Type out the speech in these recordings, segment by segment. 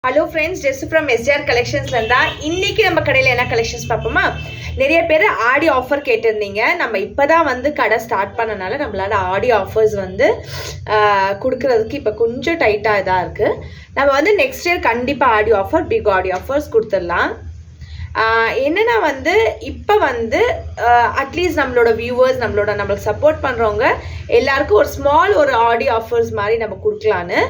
Hello friends, ஜெஸ் from SR கலெக்ஷன்ஸ்ல இருந்தா இன்னைக்கு நம்ம கடையில் என்ன கலெக்ஷன்ஸ் பார்ப்போமா. நிறைய பேர் ஆடி ஆஃபர் கேட்டிருந்தீங்க. நம்ம இப்போதான் வந்து கடை ஸ்டார்ட் பண்ணனால நம்மளால ஆடி ஆஃபர்ஸ் வந்து கொடுக்கறதுக்கு இப்போ கொஞ்சம் டைட்டாக இதாக இருக்குது. நம்ம வந்து நெக்ஸ்ட் இயர் கண்டிப்பாக ஆடி ஆஃபர், பிக் ஆடி ஆஃபர்ஸ் கொடுத்துடலாம். என்னென்னா வந்து இப்போ வந்து அட்லீஸ்ட் நம்மளோட வியூவர்ஸ், நம்மளுக்கு சப்போர்ட் பண்ணுறவங்க எல்லாருக்கும் ஒரு ஸ்மால் ஒரு ஆடி ஆஃபர்ஸ் மாதிரி நம்ம கொடுக்கலான்னு.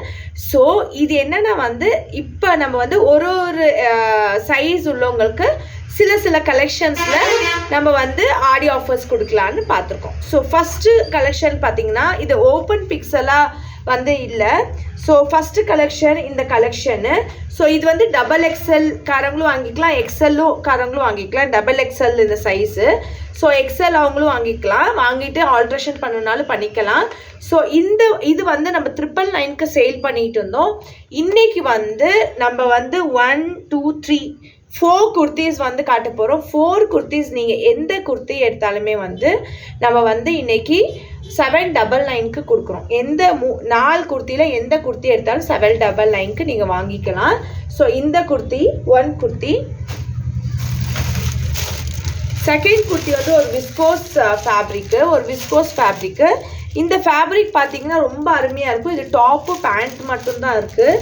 ஸோ இது என்னென்னா வந்து இப்போ நம்ம வந்து ஒரு சைஸ் உள்ளவங்களுக்கு சில கலெக்ஷன்ஸில் நம்ம வந்து ஆடி ஆஃபர்ஸ் கொடுக்கலான்னு பார்த்துருக்கோம். ஸோ ஃபஸ்ட்டு கலெக்ஷன் பார்த்தீங்கன்னா இது ஓப்பன் பிக்சலாக வந்து இல்லை. ஸோ ஃபஸ்ட்டு கலெக்ஷன் இந்த கலெக்ஷனு. ஸோ இது வந்து டபுள் எக்ஸ்எல் காரங்களும் வாங்கிக்கலாம், எக்ஸ்எல்லும் காரங்களும் வாங்கிக்கலாம். டபுள் எக்ஸ்எல் இந்த சைஸு. ஸோ எக்ஸ்எல் அவங்களும் வாங்கிக்கலாம், வாங்கிட்டு ஆல்ட்ரேஷன் பண்ணனாலும் பண்ணிக்கலாம். ஸோ இது வந்து நம்ம 999க்கு சேல் பண்ணிட்டு இருந்தோம். இன்னைக்கு வந்து நம்ம வந்து 1 2 3 4 குர்த்திஸ் வந்து காட்ட போகிறோம். 4 குர்த்திஸ் நீங்கள் எந்த குர்த்தி எடுத்தாலுமே வந்து நம்ம வந்து இன்னைக்கு 799க்கு கொடுக்குறோம். எந்த 4 குர்த்தியில் எந்த குர்த்தி எடுத்தாலும் 799க்கு நீங்கள் வாங்கிக்கலாம். ஸோ இந்த குர்த்தி 1 குர்த்தி. செகண்ட் குர்த்தி வந்து ஒரு விஸ்கோஸ் ஃபேப்ரிக்கு. இந்த ஃபேப்ரிக் பார்த்தீங்கன்னா ரொம்ப அருமையாக இருக்கும். இது டாப்பு பேண்ட் மட்டும்தான் இருக்குது.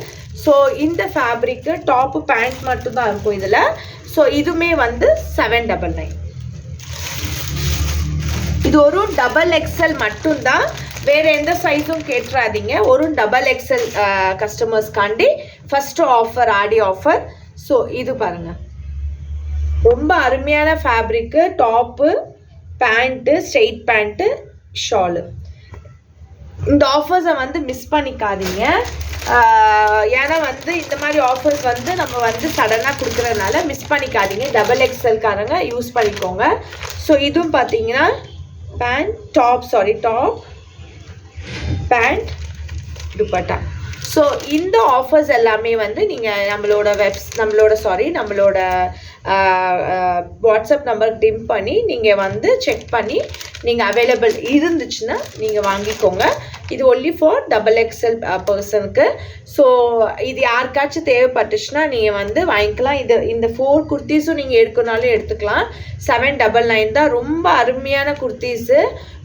ஸோ இந்த ஃபேப்ரிக்கு டாப்பு பேண்ட் மட்டும்தான் இருக்கும் இதில். ஸோ இதுவுமே வந்து 799. இது ஒரு டபுள் எக்ஸ்எல் மட்டும்தான், வேறு எந்த சைஸும் கேட்டுறாதீங்க. ஒரு டபுள் எக்ஸ்எல் கஸ்டமர்ஸ்காண்டி first offer, Aadi offer. So இது பாருங்கள், ரொம்ப அருமையான fabric, top pant, straight pant, shawl. இந்த ஆஃபர்ஸை வந்து மிஸ் பண்ணிக்காதீங்க. ஏன்னா வந்து இந்த மாதிரி ஆஃபர்ஸ் வந்து நம்ம வந்து சடனாக கொடுக்குறதுனால மிஸ் பண்ணிக்காதீங்க. டபுள் எக்ஸ்எல்காரங்க யூஸ் பண்ணிக்கோங்க. ஸோ இதுவும் பார்த்தீங்கன்னா டாப் பேண்ட், துப்பட்டா. ஸோ இந்த ஆஃபர்ஸ் எல்லாமே வந்து நீங்கள் நம்மளோட வாட்ஸ்அப் நம்பருக்கு டிம் பண்ணி நீங்கள் வந்து செக் பண்ணி நீங்கள் அவைலபிள் இருந்துச்சுன்னா நீங்கள் வாங்கிக்கோங்க. இது ஒன்லி ஃபார் டபுள் எக்ஸ்எல் பர்சனுக்கு. ஸோ இது யாருக்காச்சும் தேவைப்பட்டுச்சுன்னா நீங்கள் வந்து வாங்கிக்கலாம். இந்த 4 குர்த்திஸும் நீங்கள் எடுக்கணுனாலும் எடுத்துக்கலாம். 799 தான். ரொம்ப அருமையான குர்த்திஸு,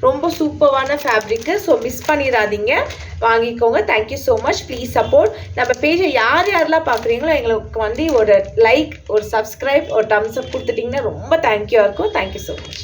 ரொம்ப சூப்பரான ஃபேப்ரிக்கு. ஸோ மிஸ் பண்ணிடாதீங்க, வாங்கிக்கோங்க. Thank you so much. Please support. நம்ம பேஜை யாரெல்லாம் பார்க்குறீங்களோ எங்களுக்கு வந்து ஒரு லைக், ஒரு சப்ஸ்கிரைப், ஒரு தம்ஸ் அப் கொடுத்துட்டிங்கன்னா ரொம்ப தேங்க்யூவாக இருக்கும். Thank you so much.